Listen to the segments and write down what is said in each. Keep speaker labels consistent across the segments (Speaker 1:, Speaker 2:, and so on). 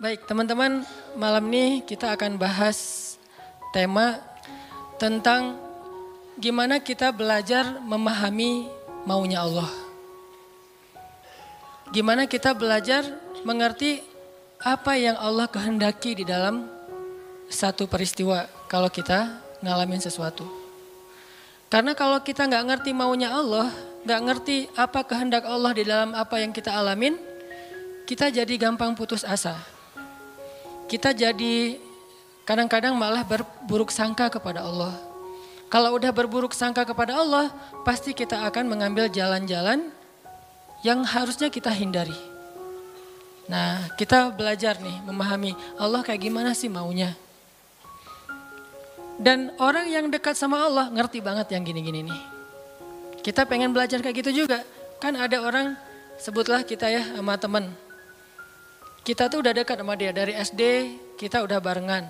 Speaker 1: Baik teman-teman, malam ini kita akan bahas tema tentang gimana kita belajar memahami maunya Allah. Gimana kita belajar mengerti apa yang Allah kehendaki di dalam satu peristiwa kalau kita ngalamin sesuatu. Karena kalau kita nggak ngerti maunya Allah, nggak ngerti apa kehendak Allah di dalam apa yang kita alamin, kita jadi gampang putus asa. Kita jadi kadang-kadang malah berburuk sangka kepada Allah. Kalau udah berburuk sangka kepada Allah, pasti kita akan mengambil jalan-jalan yang harusnya kita hindari. Nah, kita belajar nih memahami Allah kayak gimana sih maunya. Dan orang yang dekat sama Allah ngerti banget yang gini-gini nih. Kita pengen belajar kayak gitu juga. Kan ada orang, sebutlah kita ya sama teman. Kita tuh udah dekat sama dia dari SD, kita udah barengan.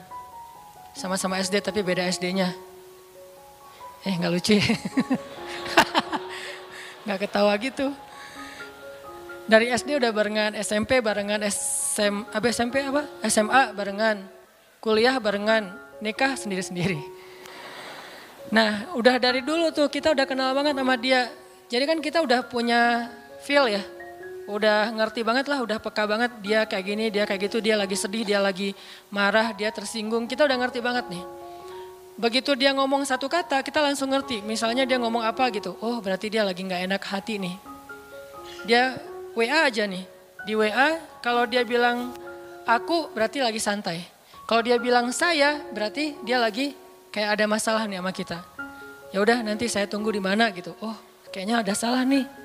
Speaker 1: Sama-sama SD tapi beda SD-nya. Gak lucu ya? Gak ketawa gitu. Dari SD udah barengan, SMP barengan, SMA barengan, kuliah barengan, nikah sendiri-sendiri. Nah udah dari dulu tuh kita udah kenal banget sama dia. Jadi kan kita udah punya feel ya. Udah ngerti banget lah, udah peka banget dia kayak gini, dia kayak gitu, dia lagi sedih, dia lagi marah, dia tersinggung. Kita udah ngerti banget nih. Begitu dia ngomong satu kata, kita langsung ngerti. Misalnya dia ngomong apa gitu, oh berarti dia lagi gak enak hati nih. Dia WA aja nih, di WA kalau dia bilang aku berarti lagi santai. Kalau dia bilang saya berarti dia lagi kayak ada masalah nih sama kita. Ya udah nanti saya tunggu di mana gitu, oh kayaknya ada salah nih.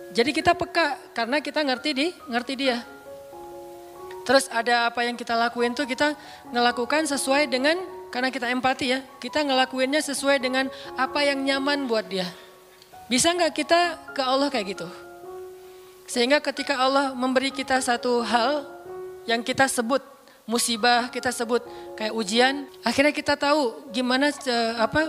Speaker 1: Jadi kita peka karena kita ngerti dia. Terus ada apa yang kita lakuin tuh kita ngelakukan sesuai dengan, karena kita empati ya, kita ngelakuinnya sesuai dengan apa yang nyaman buat dia. Bisa gak kita ke Allah kayak gitu? Sehingga ketika Allah memberi kita satu hal yang kita sebut musibah, kita sebut kayak ujian, akhirnya kita tahu gimana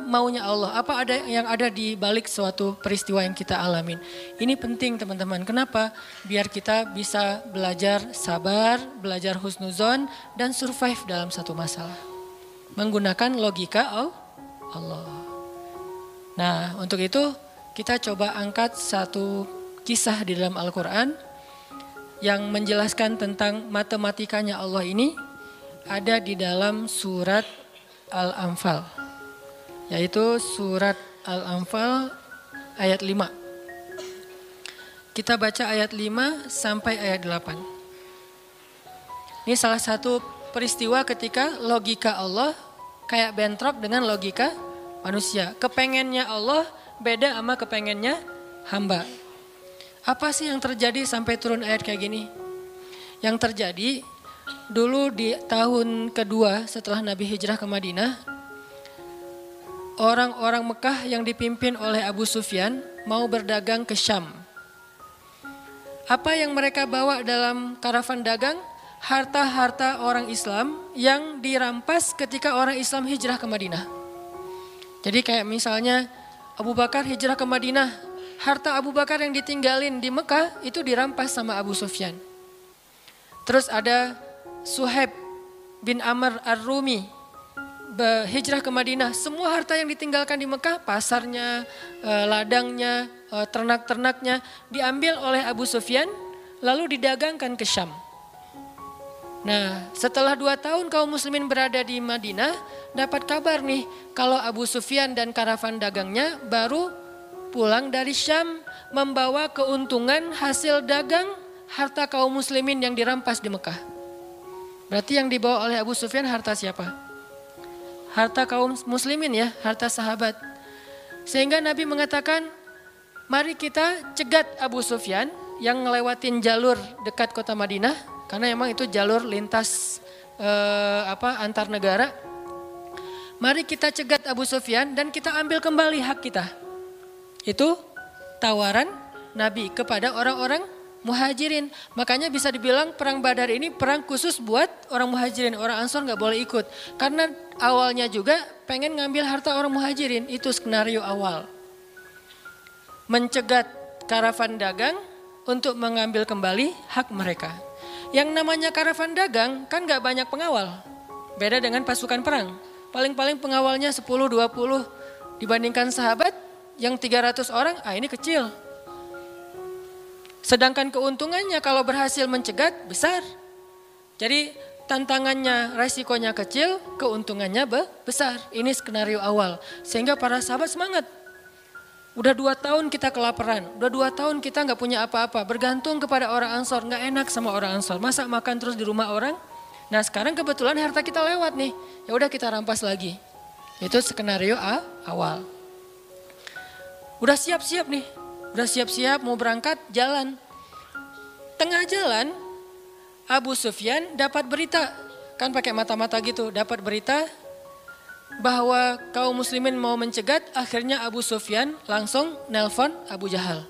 Speaker 1: maunya Allah, apa ada yang ada di balik suatu peristiwa yang kita alamin. Ini penting teman-teman. Kenapa? Biar kita bisa belajar sabar, belajar husnuzon dan survive dalam satu masalah. Menggunakan logika Allah. Nah, untuk itu kita coba angkat satu kisah di dalam Al-Quran yang menjelaskan tentang matematikanya Allah ini. Ada di dalam surat Al-Anfal, yaitu surat Al-Anfal ayat 5. Kita baca ayat 5 sampai ayat 8. Ini salah satu peristiwa ketika logika Allah kayak bentrok dengan logika manusia. Kepengennya Allah beda sama kepengennya hamba. Apa sih yang terjadi sampai turun ayat kayak gini? Yang terjadi dulu di tahun kedua setelah Nabi hijrah ke Madinah, orang-orang Mekah yang dipimpin oleh Abu Sufyan mau berdagang ke Syam. Apa yang mereka bawa dalam karavan dagang? Harta-harta orang Islam yang dirampas ketika orang Islam hijrah ke Madinah. Jadi kayak misalnya Abu Bakar hijrah ke Madinah, harta Abu Bakar yang ditinggalin di Mekah itu dirampas sama Abu Sufyan. Terus ada Suhaib bin Amr Ar-Rumi hijrah ke Madinah. Semua harta yang ditinggalkan di Mekah, pasarnya, ladangnya, ternak-ternaknya diambil oleh Abu Sufyan lalu didagangkan ke Syam. Nah, setelah 2 tahun kaum muslimin berada di Madinah, dapat kabar nih kalau Abu Sufyan dan karavan dagangnya baru pulang dari Syam membawa keuntungan hasil dagang harta kaum muslimin yang dirampas di Mekah. Berarti yang dibawa oleh Abu Sufyan harta siapa? Harta kaum muslimin ya, harta sahabat. Sehingga Nabi mengatakan, mari kita cegat Abu Sufyan yang ngelewatin jalur dekat kota Madinah. Karena emang itu jalur lintas antar negara. Mari kita cegat Abu Sufyan dan kita ambil kembali hak kita. Itu tawaran Nabi kepada orang-orang Muhajirin. Makanya bisa dibilang perang Badar ini perang khusus buat orang Muhajirin. Orang Ansor gak boleh ikut. Karena awalnya juga pengen ngambil harta orang Muhajirin. Itu skenario awal. Mencegat karavan dagang untuk mengambil kembali hak mereka. Yang namanya karavan dagang kan gak banyak pengawal. Beda dengan pasukan perang. Paling-paling pengawalnya 10-20 dibandingkan sahabat yang 300 orang, ini kecil. Sedangkan keuntungannya kalau berhasil mencegat besar. Jadi tantangannya, resikonya kecil, keuntungannya besar. Ini skenario awal. Sehingga para sahabat semangat. Udah 2 tahun kita kelaparan, udah 2 tahun kita gak punya apa-apa. Bergantung kepada orang Ansor, gak enak sama orang Ansor. Masa makan terus di rumah orang? Nah sekarang kebetulan harta kita lewat nih. Ya udah kita rampas lagi. Itu skenario awal. Udah siap-siap nih. Udah siap-siap mau berangkat jalan. Tengah jalan Abu Sufyan dapat berita. Kan pakai mata-mata gitu. Dapat berita bahwa kaum muslimin mau mencegat. Akhirnya Abu Sufyan langsung nelpon Abu Jahal.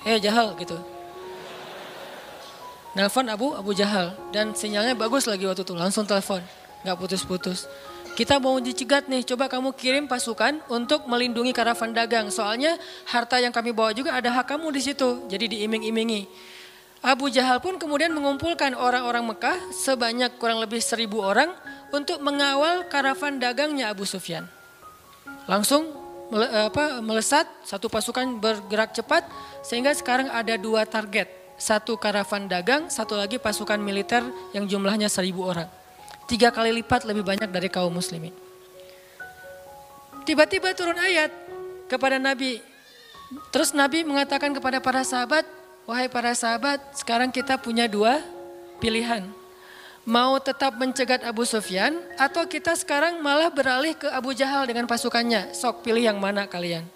Speaker 1: Jahal gitu. Nelpon Abu Jahal. Dan sinyalnya bagus lagi waktu itu. Langsung telepon. Gak putus-putus. Kita mau dicegat nih, coba kamu kirim pasukan untuk melindungi karavan dagang. Soalnya harta yang kami bawa juga ada hak kamu di situ. Jadi diiming-imingi. Abu Jahal pun kemudian mengumpulkan orang-orang Mekah sebanyak kurang lebih 1.000 orang untuk mengawal karavan dagangnya Abu Sufyan. Langsung melesat, satu pasukan bergerak cepat sehingga sekarang ada 2 target. Satu karavan dagang, satu lagi pasukan militer yang jumlahnya 1.000 orang. 3 kali lipat lebih banyak dari kaum muslimin. Tiba-tiba turun ayat kepada Nabi. Terus Nabi mengatakan kepada para sahabat, wahai para sahabat, sekarang kita punya 2 pilihan. Mau tetap mencegat Abu Sufyan atau kita sekarang malah beralih ke Abu Jahal dengan pasukannya. Sok pilih yang mana kalian.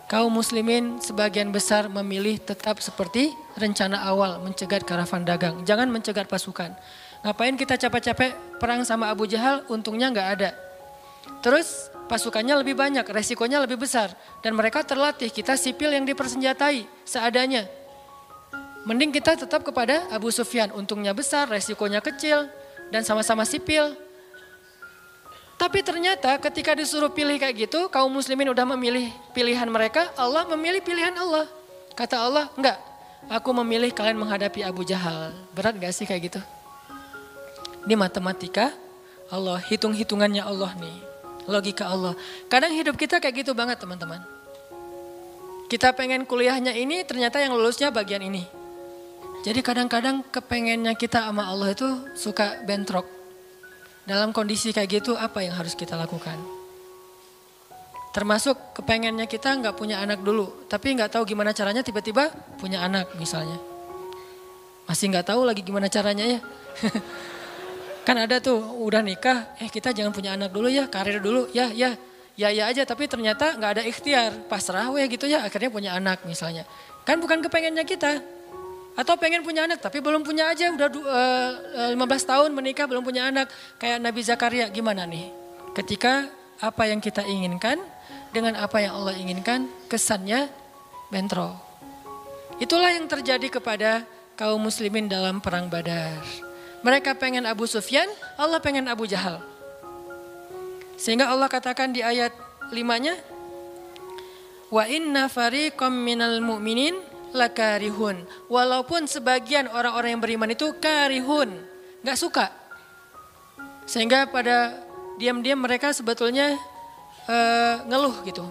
Speaker 1: Kaum muslimin sebagian besar memilih tetap seperti rencana awal mencegat karavan dagang. Jangan mencegat pasukan. Ngapain kita capek-capek perang sama Abu Jahal, untungnya nggak ada. Terus pasukannya lebih banyak, resikonya lebih besar. Dan mereka terlatih, kita sipil yang dipersenjatai seadanya. Mending kita tetap kepada Abu Sufyan, untungnya besar, resikonya kecil, dan sama-sama sipil. Tapi ternyata ketika disuruh pilih kayak gitu, kaum muslimin udah memilih pilihan mereka, Allah memilih pilihan Allah. Kata Allah, enggak, aku memilih kalian menghadapi Abu Jahal. Berat gak sih kayak gitu? Ini matematika Allah, hitung-hitungannya Allah nih. Logika Allah. Kadang hidup kita kayak gitu banget teman-teman. Kita pengen kuliahnya ini, ternyata yang lulusnya bagian ini. Jadi kadang-kadang kepengennya kita sama Allah itu suka bentrok. Dalam kondisi kayak gitu apa yang harus kita lakukan? Termasuk kepengennya kita gak punya anak dulu. Tapi gak tahu gimana caranya tiba-tiba punya anak misalnya. Masih gak tahu lagi gimana caranya ya. Kan ada tuh udah nikah, kita jangan punya anak dulu ya, karir dulu, ya aja. Tapi ternyata gak ada ikhtiar, pasrah gitu ya, akhirnya punya anak misalnya. Kan bukan kepengennya kita. Atau pengen punya anak tapi belum punya aja, udah 15 tahun menikah belum punya anak. Kayak Nabi Zakaria, gimana nih? Ketika apa yang kita inginkan dengan apa yang Allah inginkan, kesannya bentrok. Itulah yang terjadi kepada kaum muslimin dalam perang Badar. Mereka pengen Abu Sufyan, Allah pengen Abu Jahal. Sehingga Allah katakan di ayat 5-nya, wa inna fariqam minal mu'minin lakarihun. Walaupun sebagian orang-orang yang beriman itu karihun, gak suka. Sehingga pada diam-diam mereka sebetulnya ngeluh gitu.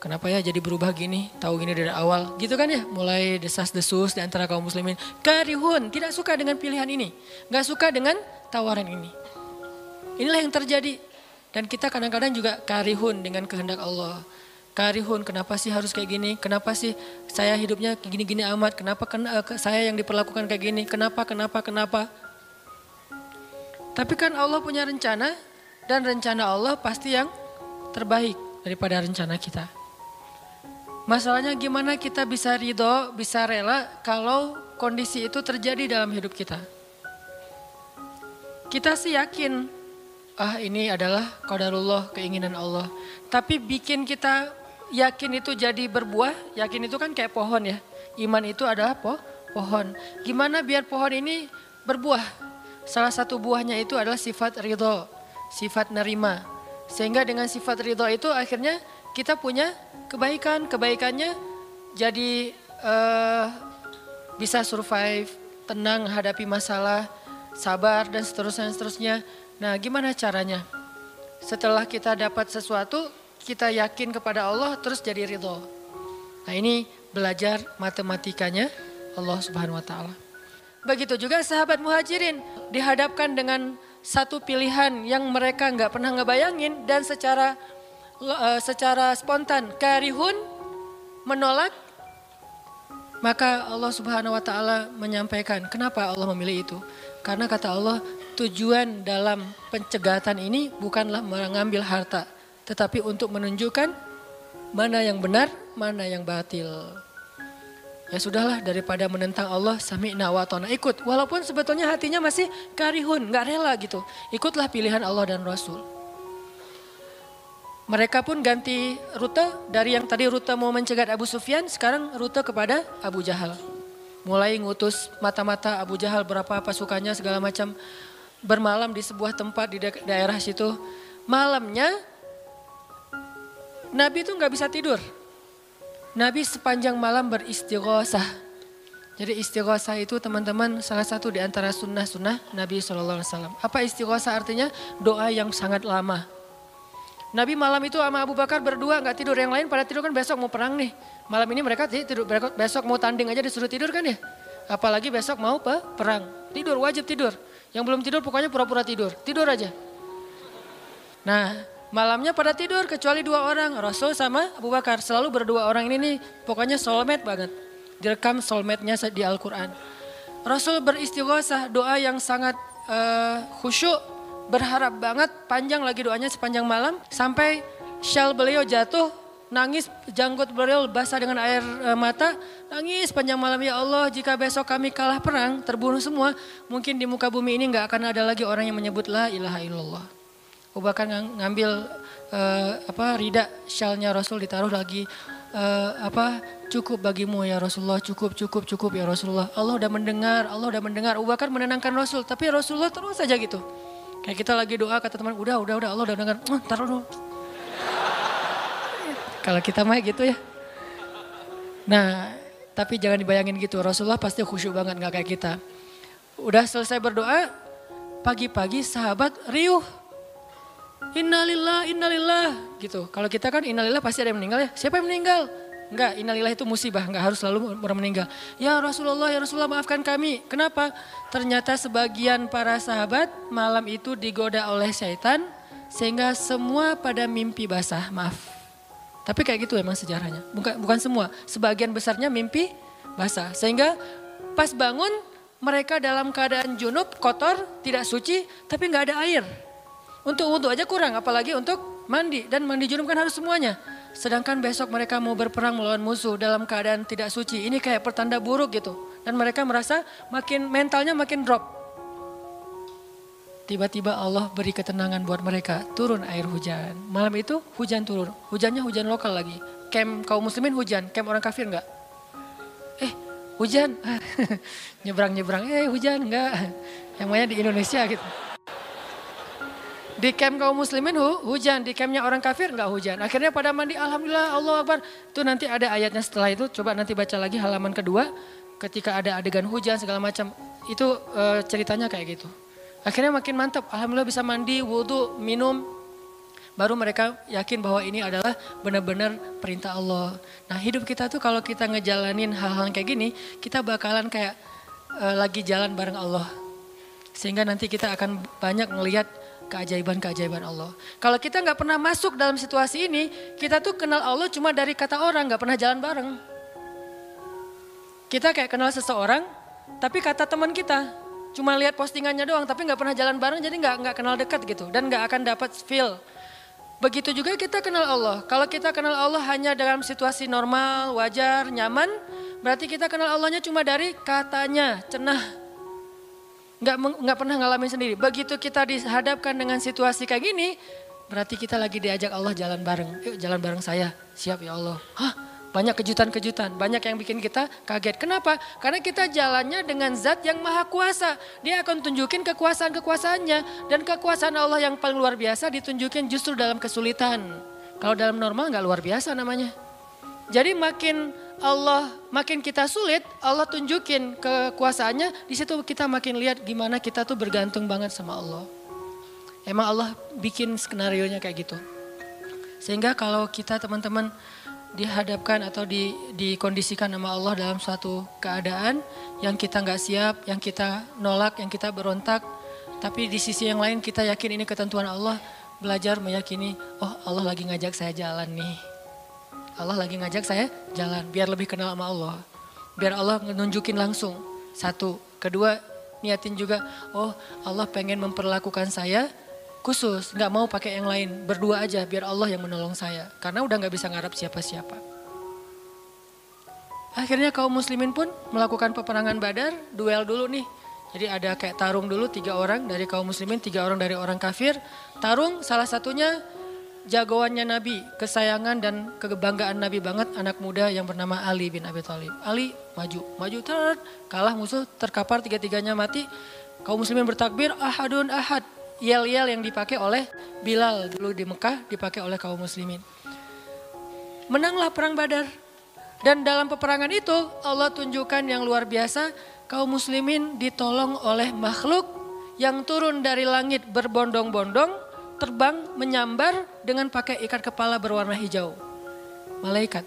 Speaker 1: Kenapa ya jadi berubah gini, tahu gini dari awal gitu kan ya. Mulai desas-desus di antara kaum muslimin. Karihun, tidak suka dengan pilihan ini. Gak suka dengan tawaran ini. Inilah yang terjadi. Dan kita kadang-kadang juga karihun dengan kehendak Allah. Karihun, kenapa sih harus kayak gini? Kenapa sih saya hidupnya gini-gini amat? Kenapa saya yang diperlakukan kayak gini? Kenapa? Tapi kan Allah punya rencana. Dan rencana Allah pasti yang terbaik daripada rencana kita. Masalahnya gimana kita bisa ridho, bisa rela kalau kondisi itu terjadi dalam hidup kita. Kita sih yakin, ini adalah qadarullah, keinginan Allah. Tapi bikin kita yakin itu jadi berbuah, yakin itu kan kayak pohon ya. Iman itu adalah pohon. Gimana biar pohon ini berbuah? Salah satu buahnya itu adalah sifat ridho, sifat nerima. Sehingga dengan sifat ridho itu akhirnya kita punya kebaikannya jadi bisa survive, tenang hadapi masalah, sabar dan seterusnya. Nah, gimana caranya? Setelah kita dapat sesuatu, kita yakin kepada Allah terus jadi ridho. Nah, ini belajar matematikanya Allah Subhanahu wa taala. Begitu juga sahabat muhajirin dihadapkan dengan satu pilihan yang mereka nggak pernah ngebayangin dan secara spontan karihun menolak, maka Allah Subhanahu wa taala menyampaikan kenapa Allah memilih itu. Karena kata Allah, tujuan dalam pencegatan ini bukanlah mengambil harta, tetapi untuk menunjukkan mana yang benar, mana yang batil. Ya sudahlah, daripada menentang Allah, sami'na wa ata'na, ikut. Walaupun sebetulnya hatinya masih karihun, gak rela gitu. Ikutlah pilihan Allah dan Rasul. Mereka pun ganti rute, dari yang tadi rute mau mencegat Abu Sufyan, sekarang rute kepada Abu Jahal. Mulai ngutus mata-mata Abu Jahal berapa pasukannya segala macam. Bermalam di sebuah tempat di daerah situ. Malamnya Nabi itu gak bisa tidur. Nabi sepanjang malam beristighosah. Jadi istighosah itu teman-teman salah satu di antara sunnah-sunnah Nabi SAW. Apa istighosah artinya? Doa yang sangat lama. Nabi malam itu sama Abu Bakar berdua gak tidur. Yang lain pada tidur kan besok mau perang nih. Malam ini mereka tidur, besok mau tanding aja disuruh tidur kan ya. Apalagi besok mau perang. Tidur, wajib tidur. Yang belum tidur pokoknya pura-pura tidur. Tidur aja. Nah, malamnya pada tidur kecuali 2 orang, Rasul sama Abu Bakar. Selalu berdua orang ini nih pokoknya soulmate banget. Direkam soulmate-nya di Al-Quran. Rasul beristighosah, doa yang sangat khusyuk, berharap banget, panjang lagi doanya sepanjang malam. Sampai syal beliau jatuh, nangis, janggut beliau basah dengan air mata. Nangis panjang malam, ya Allah jika besok kami kalah perang, terbunuh semua. Mungkin di muka bumi ini gak akan ada lagi orang yang menyebut la ilaha illallah. Abu Bakar ngambil rida syalnya Rasul ditaruh lagi cukup bagimu ya Rasulullah, cukup ya Rasulullah. Allah udah mendengar. Abu Bakar menenangkan Rasul, tapi Rasulullah terus saja gitu. Kayak kita lagi doa kata teman, udah Allah udah dengar. Taruh dulu. Kalau kita mah gitu ya. Nah, tapi jangan dibayangin gitu. Rasulullah pasti khusyuk banget, gak kayak kita. Udah selesai berdoa, pagi-pagi sahabat riuh. Innalillah gitu. Kalau kita kan innalillah pasti ada yang meninggal ya. Siapa yang meninggal? Enggak, innalillah itu musibah, enggak harus selalu orang meninggal. Ya Rasulullah maafkan kami. Kenapa? Ternyata sebagian para sahabat malam itu digoda oleh syaitan sehingga semua pada mimpi basah, maaf. Tapi kayak gitu emang sejarahnya. Bukan semua, sebagian besarnya mimpi basah. Sehingga pas bangun mereka dalam keadaan junub, kotor, tidak suci, tapi enggak ada air. Untuk wudhu aja kurang, apalagi untuk mandi. Dan mandi junub kan harus semuanya. Sedangkan besok mereka mau berperang melawan musuh dalam keadaan tidak suci. Ini kayak pertanda buruk gitu. Dan mereka merasa mentalnya makin drop. Tiba-tiba Allah beri ketenangan buat mereka. Turun air hujan. Malam itu hujan turun. Hujannya hujan lokal lagi. Camp kaum muslimin hujan, camp orang kafir enggak. Hujan. Nyebrang-nyebrang, hujan enggak. Yang mainnya di Indonesia gitu. Di camp kaum muslimin hujan, di campnya orang kafir enggak hujan. Akhirnya pada mandi, alhamdulillah, Allahu Akbar. Itu nanti ada ayatnya setelah itu, coba nanti baca lagi halaman kedua. Ketika ada adegan hujan segala macam, itu ceritanya kayak gitu. Akhirnya makin mantap, alhamdulillah bisa mandi, wudhu, minum. Baru mereka yakin bahwa ini adalah benar-benar perintah Allah. Nah hidup kita tuh kalau kita ngejalanin hal-hal kayak gini, kita bakalan kayak lagi jalan bareng Allah. Sehingga nanti kita akan banyak ngelihat keajaiban-keajaiban Allah. Kalau kita nggak pernah masuk dalam situasi ini, kita tuh kenal Allah cuma dari kata orang, nggak pernah jalan bareng. Kita kayak kenal seseorang, tapi kata teman kita, cuma lihat postingannya doang, tapi nggak pernah jalan bareng, jadi nggak kenal dekat gitu, dan nggak akan dapat feel. Begitu juga kita kenal Allah. Kalau kita kenal Allah hanya dalam situasi normal, wajar, nyaman, berarti kita kenal Allahnya cuma dari katanya, cenah. Nggak pernah ngalamin sendiri. Begitu kita dihadapkan dengan situasi kayak gini, berarti kita lagi diajak Allah jalan bareng. Yuk jalan bareng saya, siap ya Allah. Banyak kejutan-kejutan, banyak yang bikin kita kaget. Kenapa? Karena kita jalannya dengan zat yang maha kuasa. Dia akan tunjukin kekuasaan-kekuasaannya. Dan kekuasaan Allah yang paling luar biasa ditunjukin justru dalam kesulitan. Kalau dalam normal nggak luar biasa namanya. Jadi makin Allah makin kita sulit, Allah tunjukin kekuasaannya, di situ kita makin lihat gimana kita tuh bergantung banget sama Allah. Emang Allah bikin skenarionya kayak gitu. Sehingga kalau kita teman-teman dihadapkan atau dikondisikan sama Allah dalam suatu keadaan yang kita nggak siap, yang kita nolak, yang kita berontak, tapi di sisi yang lain kita yakin ini ketentuan Allah, belajar meyakini, oh Allah lagi ngajak saya jalan nih. Allah lagi ngajak saya jalan biar lebih kenal sama Allah. Biar Allah nunjukin langsung. Satu. Kedua, niatin juga, oh Allah pengen memperlakukan saya khusus. Gak mau pakai yang lain. Berdua aja biar Allah yang menolong saya. Karena udah gak bisa ngarap siapa-siapa. Akhirnya kaum muslimin pun melakukan peperangan Badar. Duel dulu nih. Jadi ada kayak tarung dulu 3 orang dari kaum muslimin, 3 orang dari orang kafir. Tarung salah satunya jagoannya Nabi, kesayangan dan kebanggaan Nabi banget, anak muda yang bernama Ali bin Abi Thalib. Ali maju kalah musuh, terkapar 3-3-nya mati. Kaum muslimin bertakbir, ahadun ahad. Yel-yel yang dipakai oleh Bilal dulu di Mekah, dipakai oleh kaum muslimin. Menanglah perang Badar. Dan dalam peperangan itu Allah tunjukkan yang luar biasa, kaum muslimin ditolong oleh makhluk yang turun dari langit berbondong-bondong, terbang, menyambar dengan pakai ikat kepala berwarna hijau. Malaikat.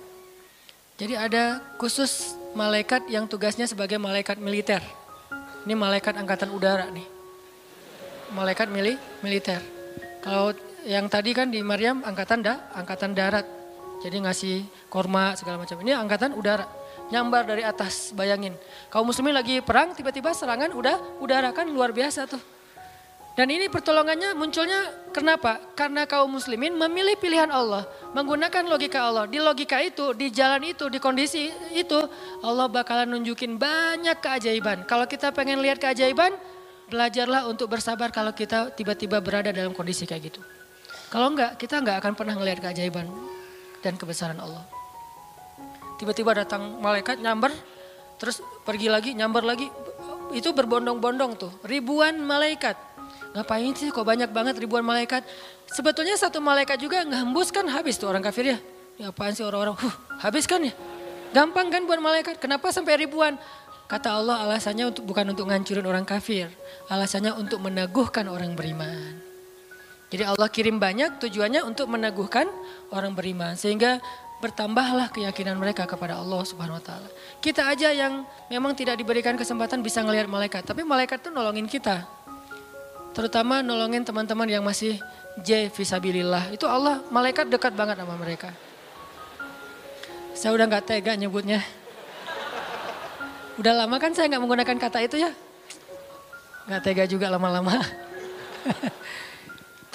Speaker 1: Jadi ada khusus malaikat yang tugasnya sebagai malaikat militer. Ini malaikat angkatan udara nih. Malaikat militer. Kalau yang tadi kan di Maryam angkatan darat. Jadi ngasih korma segala macam. Ini angkatan udara. Nyambar dari atas, bayangin. Kaum muslimin lagi perang, tiba-tiba serangan udara kan luar biasa tuh. Dan ini pertolongannya munculnya kenapa? Karena kaum muslimin memilih pilihan Allah. Menggunakan logika Allah. Di logika itu, di jalan itu, di kondisi itu, Allah bakalan nunjukin banyak keajaiban. Kalau kita pengen lihat keajaiban, belajarlah untuk bersabar kalau kita tiba-tiba berada dalam kondisi kayak gitu. Kalau enggak, kita enggak akan pernah ngelihat keajaiban dan kebesaran Allah. Tiba-tiba datang malaikat nyamber, terus pergi lagi, nyamber lagi. Itu berbondong-bondong tuh, ribuan malaikat. Ngapain sih kok banyak banget ribuan malaikat? Sebetulnya satu malaikat juga ngehembus kan habis tuh orang kafir ya. Ya apaan sih orang-orang, habis kan ya. Gampang kan buat malaikat, kenapa sampai ribuan? Kata Allah alasannya bukan untuk ngancurin orang kafir. Alasannya untuk meneguhkan orang beriman. Jadi Allah kirim banyak tujuannya untuk meneguhkan orang beriman. Sehingga bertambahlah keyakinan mereka kepada Allah Subhanahu wa taala. Kita aja yang memang tidak diberikan kesempatan bisa ngelihat malaikat. Tapi malaikat tuh nolongin kita. Terutama nolongin teman-teman yang masih fisabilillah. Itu Allah, malaikat dekat banget sama mereka. Saya udah gak tega nyebutnya. Udah lama kan saya gak menggunakan kata itu ya. Gak tega juga lama-lama.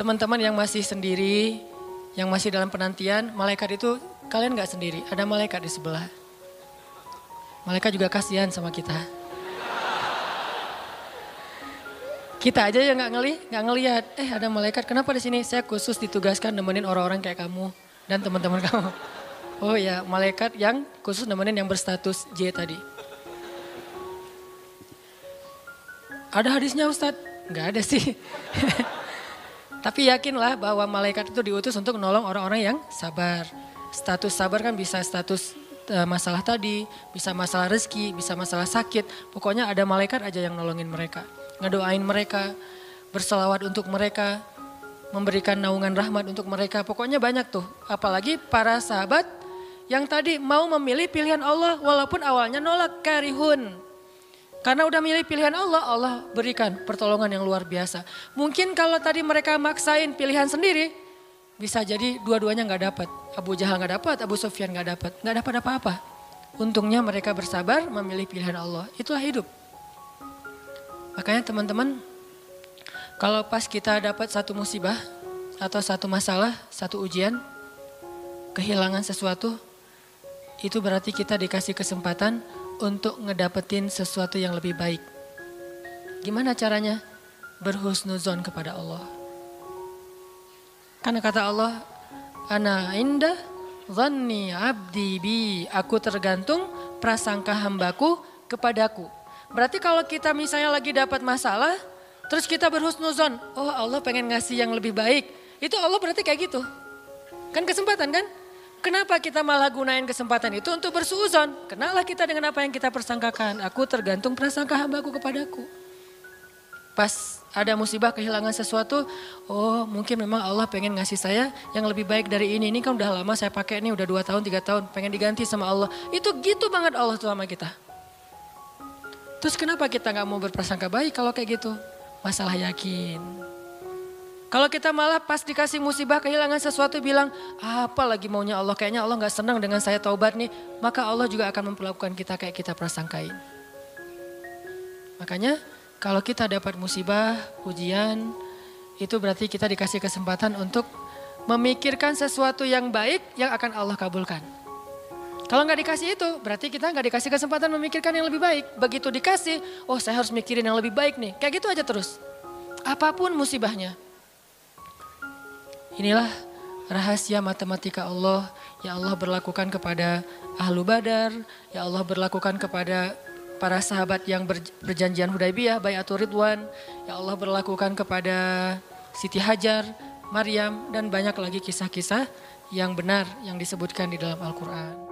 Speaker 1: Teman-teman yang masih sendiri, yang masih dalam penantian, malaikat itu kalian gak sendiri. Ada malaikat di sebelah. Malaikat juga kasihan sama kita. Kita aja yang nggak ngelihat. Ada malaikat. Kenapa di sini? Saya khusus ditugaskan nemenin orang-orang kayak kamu dan teman-teman kamu. Oh ya, malaikat yang khusus nemenin yang berstatus J tadi. Ada hadisnya Ustadz? Nggak ada sih. Tapi yakinlah bahwa malaikat itu diutus untuk menolong orang-orang yang sabar. Status sabar kan bisa status masalah tadi, bisa masalah rezeki, bisa masalah sakit. Pokoknya ada malaikat aja yang nolongin mereka. Ngedoain mereka, berselawat untuk mereka, memberikan naungan rahmat untuk mereka. Pokoknya banyak tuh. Apalagi para sahabat yang tadi mau memilih pilihan Allah walaupun awalnya nolak, karihun. Karena udah milih pilihan Allah, Allah berikan pertolongan yang luar biasa. Mungkin kalau tadi mereka maksain pilihan sendiri, bisa jadi dua-duanya gak dapat. Abu Jahal gak dapat, Abu Sufyan gak dapat apa-apa. Untungnya mereka bersabar memilih pilihan Allah. Itulah hidup. Makanya teman-teman, kalau pas kita dapat satu musibah atau satu masalah, satu ujian, kehilangan sesuatu, itu berarti kita dikasih kesempatan untuk ngedapetin sesuatu yang lebih baik. Gimana caranya? Berhusnuzon kepada Allah. Karena kata Allah, ana inda dhanni abdi bi, aku tergantung prasangka hambaku kepadaku. Berarti kalau kita misalnya lagi dapat masalah, terus kita berhusnuzon, oh Allah pengen ngasih yang lebih baik. Itu Allah berarti kayak gitu. Kan kesempatan kan? Kenapa kita malah gunain kesempatan itu untuk bersuuzon? Kenalah kita dengan apa yang kita persangkakan. Aku tergantung prasangka hambaku kepadaku. Pas ada musibah kehilangan sesuatu, oh mungkin memang Allah pengen ngasih saya yang lebih baik dari ini. Ini kan udah lama saya pakai, ini udah 2 tahun, 3 tahun, pengen diganti sama Allah. Itu gitu banget Allah tuh sama kita. Terus kenapa kita gak mau berprasangka baik kalau kayak gitu? Masalah yakin. Kalau kita malah pas dikasih musibah kehilangan sesuatu bilang, apa lagi maunya Allah, kayaknya Allah gak senang dengan saya taubat nih. Maka Allah juga akan memperlakukan kita kayak kita prasangkain. Makanya kalau kita dapat musibah, ujian, itu berarti kita dikasih kesempatan untuk memikirkan sesuatu yang baik yang akan Allah kabulkan. Kalau nggak dikasih itu, berarti kita nggak dikasih kesempatan memikirkan yang lebih baik. Begitu dikasih, oh saya harus mikirin yang lebih baik nih. Kayak gitu aja terus. Apapun musibahnya. Inilah rahasia matematika Allah. Ya Allah berlakukan kepada Ahlu Badar. Ya Allah berlakukan kepada para sahabat yang berjanjian Hudaybiyah, Bai'atul Ridwan. Ya Allah berlakukan kepada Siti Hajar, Maryam, dan banyak lagi kisah-kisah yang benar yang disebutkan di dalam Al-Quran.